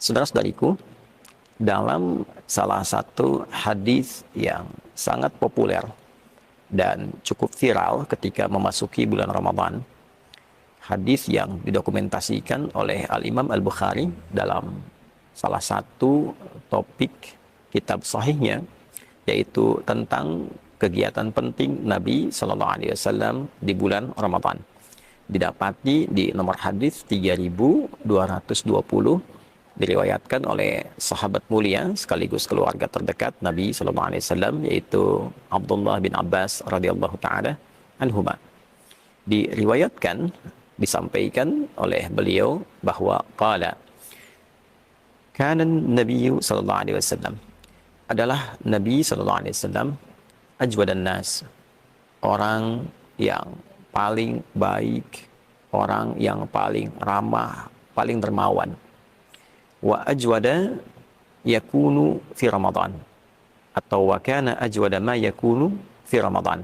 Saudara-saudariku, dalam salah satu hadis yang sangat populer dan cukup viral ketika memasuki bulan Ramadan, hadis yang didokumentasikan oleh Al-Imam Al-Bukhari dalam salah satu topik kitab sahihnya, yaitu tentang kegiatan penting Nabi Sallallahu Alaihi Wasallam di bulan Ramadan. Didapati di nomor hadis 3220, diriwayatkan oleh sahabat mulia sekaligus keluarga terdekat Nabi Sallallahu Alaihi Wasallam, yaitu Abdullah bin Abbas radhiyallahu taala anhuma. Diriwayatkan, disampaikan oleh beliau bahwa qala kana Nabi Sallallahu Alaihi Wasallam, adalah Nabi Sallallahu Alaihi Wasallam ajwadan nas, orang yang paling baik, orang yang paling ramah, paling dermawan. Wa ajwada yakunu fi Ramadan, atau wa kana ajwada ma yakunu fi Ramadan.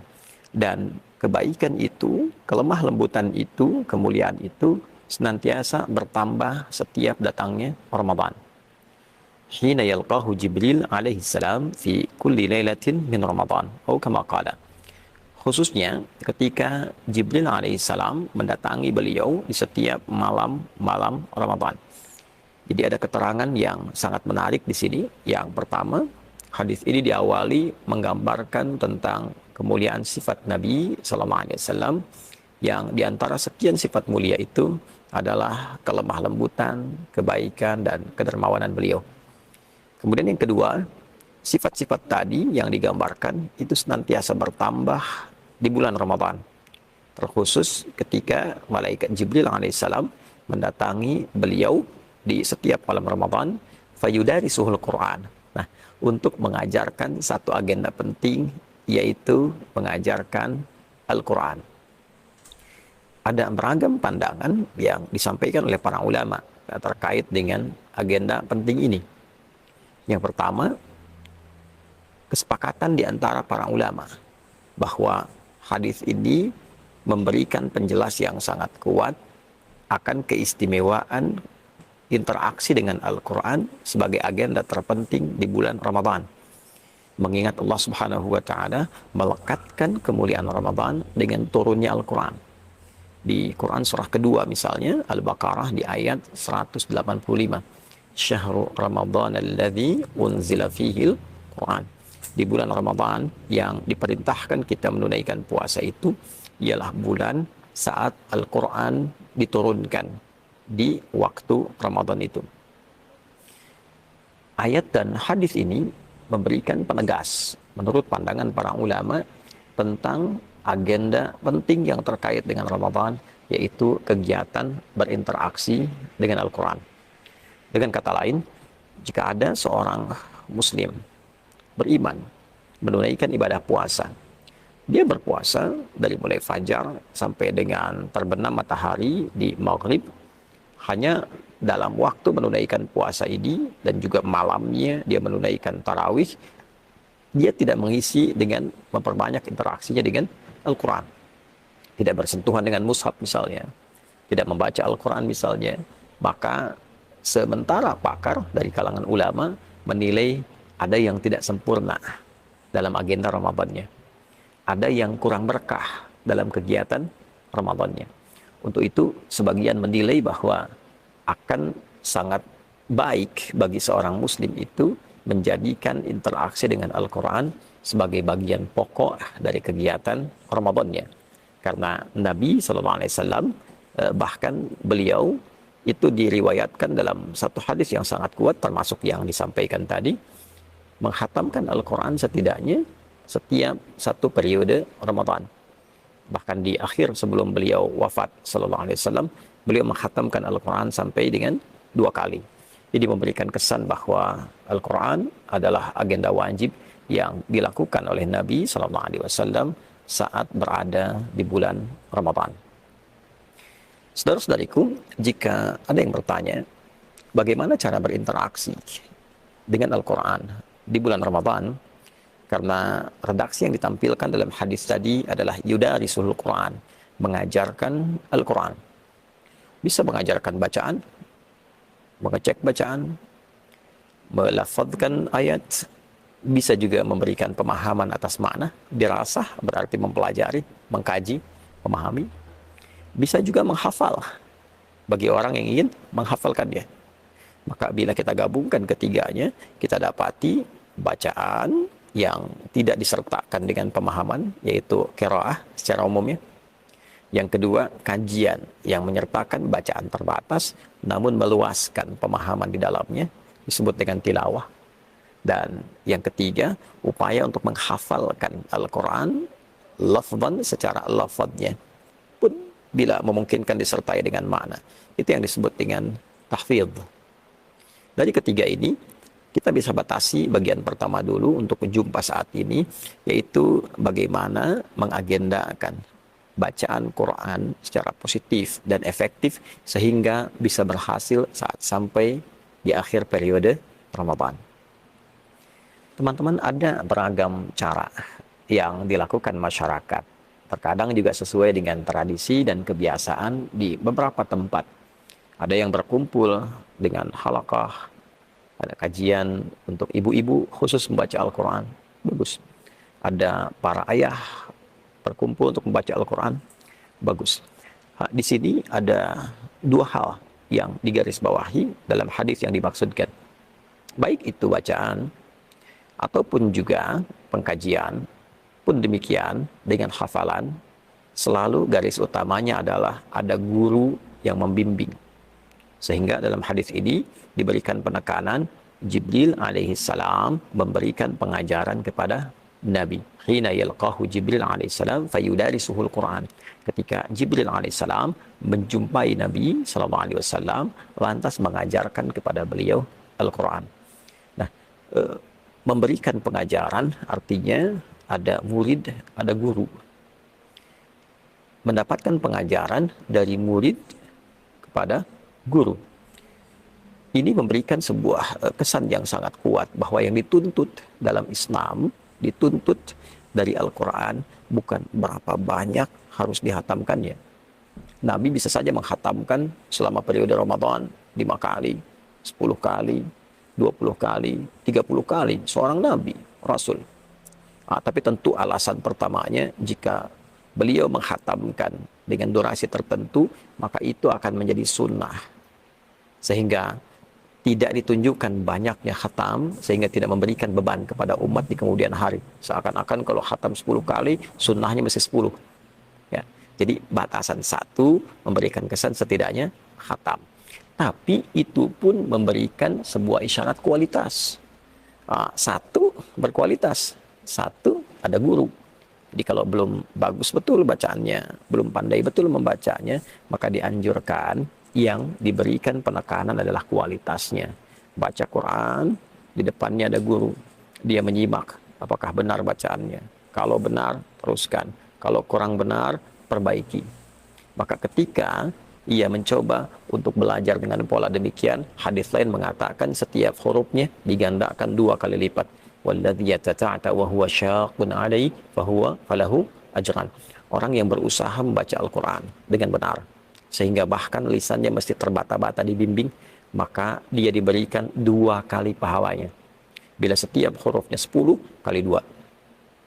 Dan kebaikan itu, kelemah lembutan itu, kemuliaan itu senantiasa bertambah setiap datangnya Ramadan. Hina yalqahu Jibril alaihi salam fi kulli lailatin min Ramadan, atau kama qala. Khususnya ketika Jibril alaihi salam mendatangi beliau di setiap malam-malam Ramadan. Jadi ada keterangan yang sangat menarik di sini. Yang pertama, hadis ini diawali menggambarkan tentang kemuliaan sifat Nabi Sallallahu Alaihi Wasallam, yang diantara sekian sifat mulia itu adalah kelemah lembutan, kebaikan, dan kedermawanan beliau. Kemudian yang kedua, sifat-sifat tadi yang digambarkan itu senantiasa bertambah di bulan Ramadan, terkhusus ketika malaikat Jibril alaihissalam mendatangi beliau di setiap malam Ramadan, fayudarisuhul Quran. Nah, untuk mengajarkan satu agenda penting, yaitu mengajarkan Al-Quran. Ada beragam pandangan yang disampaikan oleh para ulama terkait dengan agenda penting ini. Yang pertama, kesepakatan di antara para ulama bahwa hadis ini memberikan penjelas yang sangat kuat akan keistimewaan interaksi dengan Al-Quran sebagai agenda terpenting di bulan Ramadan. Mengingat Allah Subhanahu wa Ta'ala melekatkan kemuliaan Ramadan dengan turunnya Al-Quran. Di Quran surah kedua misalnya, Al-Baqarah di ayat 185. Syahrul Ramadan alladzi unzila fihil Quran. Di bulan Ramadan yang diperintahkan kita menunaikan puasa itu ialah bulan saat Al-Quran diturunkan di waktu Ramadan itu. Ayat dan hadis ini memberikan penegas menurut pandangan para ulama tentang agenda penting yang terkait dengan Ramadan, yaitu kegiatan berinteraksi dengan Al-Quran. Dengan kata lain, jika ada seorang muslim beriman menunaikan ibadah puasa, dia berpuasa dari mulai fajar sampai dengan terbenam matahari di maghrib, hanya dalam waktu menunaikan puasa ini dan juga malamnya dia menunaikan tarawih, dia tidak mengisi dengan memperbanyak interaksinya dengan Al-Quran, tidak bersentuhan dengan mushaf misalnya, tidak membaca Al-Quran misalnya, maka sementara pakar dari kalangan ulama menilai ada yang tidak sempurna dalam agenda Ramadannya, ada yang kurang berkah dalam kegiatan Ramadannya. Untuk itu, sebagian menilai bahwa akan sangat baik bagi seorang muslim itu menjadikan interaksi dengan Al-Quran sebagai bagian pokok dari kegiatan Ramadannya. Karena Nabi SAW bahkan beliau itu diriwayatkan dalam satu hadis yang sangat kuat, termasuk yang disampaikan tadi, menghatamkan Al-Quran setidaknya setiap satu periode Ramadan. Bahkan di akhir sebelum beliau wafat SAW, beliau menghatamkan Al-Quran sampai dengan 2 kali. Jadi memberikan kesan bahwa Al-Quran adalah agenda wajib yang dilakukan oleh Nabi SAW saat berada di bulan Ramadan. Saudara-saudariku, jika ada yang bertanya, bagaimana cara berinteraksi dengan Al-Quran di bulan Ramadan? Karena redaksi yang ditampilkan dalam hadis tadi adalah yudarisul Quran, mengajarkan Al-Quran. Bisa mengajarkan bacaan, mengecek bacaan, melafadzkan ayat, bisa juga memberikan pemahaman atas makna, dirasah berarti mempelajari, mengkaji, memahami, bisa juga menghafal bagi orang yang ingin menghafalkannya. Maka bila kita gabungkan ketiganya, kita dapati bacaan yang tidak disertakan dengan pemahaman, yaitu qiraah secara umumnya. Yang kedua, kajian yang menyertakan bacaan terbatas namun meluaskan pemahaman di dalamnya, disebut dengan tilawah. Dan yang ketiga, upaya untuk menghafalkan Al-Quran lafzan secara lafadznya pun bila memungkinkan disertai dengan makna. Itu yang disebut dengan tahfidz. Dari ketiga ini, kita bisa batasi bagian pertama dulu untuk jumpa saat ini, yaitu bagaimana mengagendakan bacaan Quran secara positif dan efektif sehingga bisa berhasil saat sampai di akhir periode Ramadan. Teman-teman, ada beragam cara yang dilakukan masyarakat. Terkadang juga sesuai dengan tradisi dan kebiasaan di beberapa tempat. Ada yang berkumpul dengan halaqah, ada kajian untuk ibu-ibu khusus membaca Al-Quran. Bagus. Ada para ayah berkumpul untuk membaca Al-Quran. Bagus. Di sini ada dua hal yang digarisbawahi dalam hadis yang dimaksudkan. Baik itu bacaan ataupun juga pengkajian pun demikian dengan hafalan, selalu garis utamanya adalah ada guru yang membimbing. Sehingga dalam hadis ini diberikan penekanan Jibril alaihissalam memberikan pengajaran kepada Nabi. Hina yalqahu Jibril alaihissalam fayudarisuhul Quran. Ketika Jibril alaihissalam menjumpai Nabi sallallahu alaihi wasallam, lantas mengajarkan kepada beliau Al-Quran. Nah, memberikan pengajaran artinya ada murid, ada guru. Mendapatkan pengajaran dari murid kepada guru. Ini memberikan sebuah kesan yang sangat kuat bahwa yang dituntut dalam Islam, dituntut dari Al-Quran bukan berapa banyak harus dihatamkannya. Nabi bisa saja menghatamkan selama periode Ramadan 5 kali, 10 kali, 20 kali, 30 kali, seorang Nabi, Rasul. Tapi tentu alasan pertamanya, jika beliau menghatamkan dengan durasi tertentu, maka itu akan menjadi sunnah. Sehingga tidak ditunjukkan banyaknya khatam, sehingga tidak memberikan beban kepada umat di kemudian hari. Seakan-akan kalau khatam 10 kali, sunnahnya mesti 10. Ya. Jadi batasan satu memberikan kesan setidaknya khatam. Tapi itu pun memberikan sebuah isyarat kualitas. Satu, berkualitas. Satu, ada guru. Jadi kalau belum bagus betul bacaannya, belum pandai betul membacanya, maka dianjurkan yang diberikan penekanan adalah kualitasnya. Baca Quran, di depannya ada guru. Dia menyimak apakah benar bacaannya. Kalau benar, teruskan. Kalau kurang benar, perbaiki. Maka ketika ia mencoba untuk belajar dengan pola demikian, hadis lain mengatakan setiap hurufnya digandakan 2 kali lipat. Walladzi yatata'ata wa huwa syaqqun 'alaihi falahu ajran. Orang yang berusaha membaca Al-Quran dengan benar, sehingga bahkan lisannya mesti terbata-bata dibimbing, maka dia diberikan 2 kali pahalanya. Bila setiap hurufnya 10 kali 2.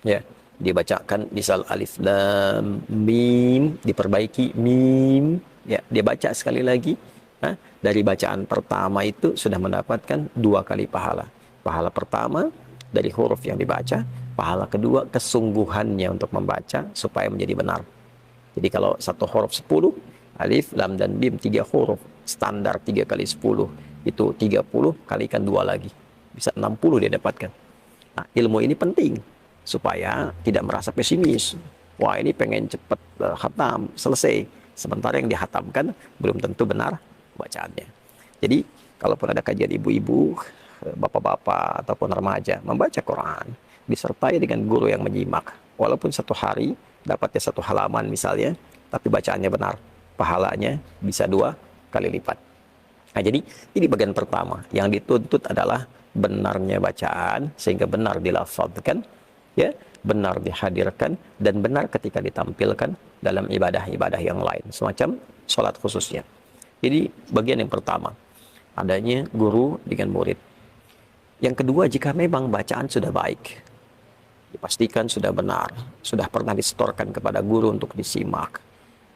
Ya, dibacakan misal alif lam mim, diperbaiki mim, ya, dia baca sekali lagi. Dari bacaan pertama itu sudah mendapatkan 2 kali pahala. Pahala pertama dari huruf yang dibaca, pahala kedua kesungguhannya untuk membaca supaya menjadi benar. Jadi kalau satu huruf 10, alif, lam, dan mim 3 huruf, standar 3 kali 10, itu 30, kalikan 2 lagi. Bisa 60 dia dapatkan. Nah, ilmu ini penting, supaya tidak merasa pesimis. Wah, ini pengen cepat khatam, selesai. Sementara yang dihatamkan belum tentu benar bacaannya. Jadi, kalaupun ada kajian ibu-ibu, bapak-bapak, ataupun remaja, membaca Quran, disertai dengan guru yang menyimak. Walaupun satu hari, dapatnya 1 halaman misalnya, tapi bacaannya benar. Pahalanya bisa 2 kali lipat. Nah, jadi ini bagian pertama. Yang dituntut adalah benarnya bacaan, sehingga benar dilafadzkan, ya, benar dihadirkan, dan benar ketika ditampilkan dalam ibadah-ibadah yang lain, semacam sholat khususnya. Jadi bagian yang pertama, adanya guru dengan murid. Yang kedua, jika memang bacaan sudah baik, dipastikan sudah benar, sudah pernah disetorkan kepada guru untuk disimak,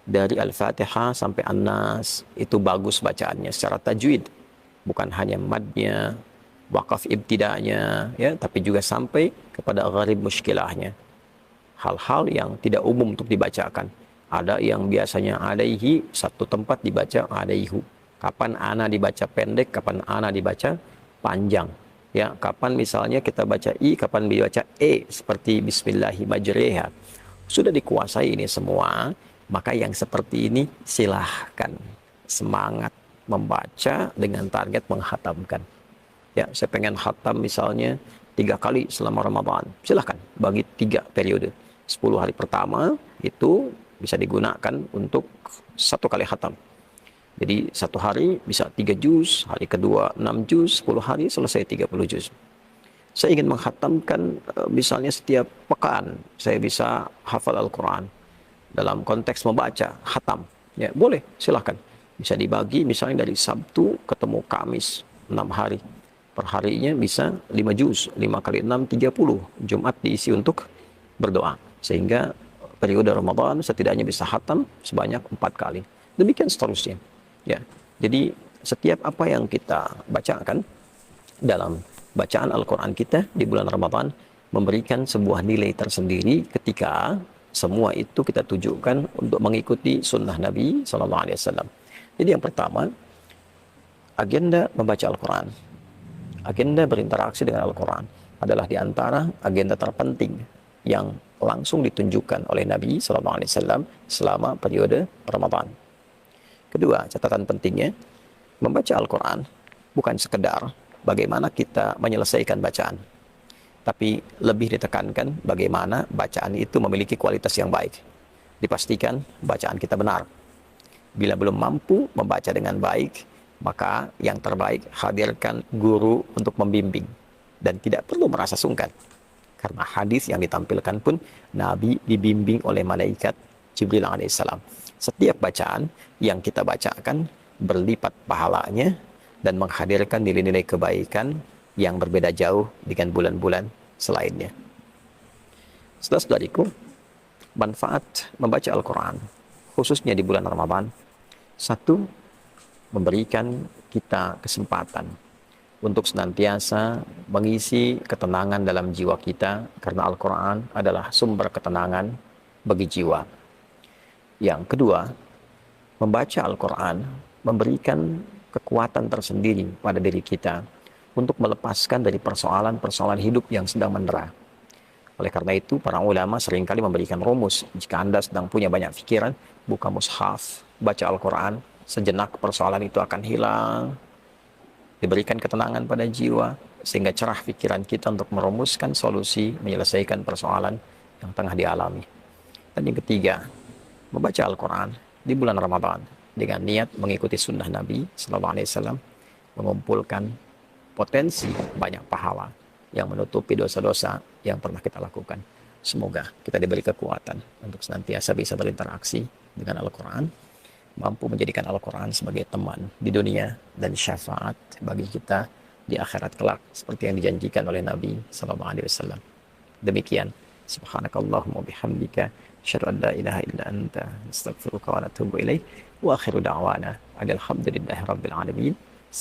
dari Al-Fatihah sampai An-Nas, itu bagus bacaannya secara tajwid, bukan hanya madnya, wakaf ibtidanya, ya, tapi juga sampai kepada gharib muskilahnya, hal-hal yang tidak umum untuk dibacakan. Ada yang biasanya alaihi, satu tempat dibaca alaihu. Kapan ana dibaca pendek, kapan ana dibaca panjang. Ya, kapan misalnya kita baca i, kapan dibaca e, seperti bismillahi majreha. Sudah dikuasai ini semua, maka yang seperti ini silahkan semangat membaca dengan target menghatamkan. Ya, saya pengen khatam misalnya 3 kali selama Ramadan. Silahkan bagi 3 periode. 10 hari pertama itu bisa digunakan untuk 1 kali khatam. Jadi 1 hari bisa 3 juz, hari kedua 6 juz, 10 hari selesai 30 juz. Saya ingin menghatamkan misalnya setiap pekan saya bisa hafal Al-Quran. Dalam konteks membaca, khatam. Ya, boleh, silahkan. Bisa dibagi misalnya dari Sabtu ketemu Kamis, 6 hari. Per harinya bisa 5 juz, 5 kali 6, 30. Jumat diisi untuk berdoa. Sehingga periode Ramadan setidaknya bisa khatam sebanyak 4 kali. Demikian seterusnya. Ya, jadi setiap apa yang kita bacakan dalam bacaan Al-Quran kita di bulan Ramadan memberikan sebuah nilai tersendiri ketika semua itu kita tujukan untuk mengikuti sunnah Nabi SAW. Jadi yang pertama, agenda membaca Al-Quran, agenda berinteraksi dengan Al-Quran adalah di antara agenda terpenting yang langsung ditunjukkan oleh Nabi SAW selama periode Ramadan. Kedua, catatan pentingnya, membaca Al-Quran bukan sekedar bagaimana kita menyelesaikan bacaan, tapi lebih ditekankan bagaimana bacaan itu memiliki kualitas yang baik. Dipastikan bacaan kita benar. Bila belum mampu membaca dengan baik, maka yang terbaik hadirkan guru untuk membimbing. Dan tidak perlu merasa sungkan. Karena hadis yang ditampilkan pun Nabi dibimbing oleh malaikat Jibril alaihissalam. Setiap bacaan yang kita bacakan berlipat pahalanya dan menghadirkan nilai-nilai kebaikan yang berbeda jauh dengan bulan-bulan selainnya. Saudara-saudariku, manfaat membaca Al-Quran, khususnya di bulan Ramadan, satu, memberikan kita kesempatan untuk senantiasa mengisi ketenangan dalam jiwa kita, karena Al-Quran adalah sumber ketenangan bagi jiwa. Yang kedua, membaca Al-Quran memberikan kekuatan tersendiri pada diri kita untuk melepaskan dari persoalan-persoalan hidup yang sedang mendera. Oleh karena itu, para ulama seringkali memberikan rumus. Jika Anda sedang punya banyak pikiran, buka mushaf, baca Al-Quran, sejenak persoalan itu akan hilang. Diberikan ketenangan pada jiwa, sehingga cerah pikiran kita untuk merumuskan solusi, menyelesaikan persoalan yang tengah dialami. Dan yang ketiga, membaca Al-Quran di bulan Ramadan dengan niat mengikuti sunnah Nabi SAW, mengumpulkan potensi banyak pahala yang menutupi dosa-dosa yang pernah kita lakukan. Semoga kita diberi kekuatan untuk senantiasa bisa berinteraksi dengan Al-Quran, mampu menjadikan Al-Quran sebagai teman di dunia dan syafaat bagi kita di akhirat kelak, seperti yang dijanjikan oleh Nabi SAW. Demikian, subhanakallahumma bihamdika, asyhadu an la ilaha illa anta, astaghfiruka wa atubu ilaik, wa akhiru da'wana alhamdulillahi rabbil alamin.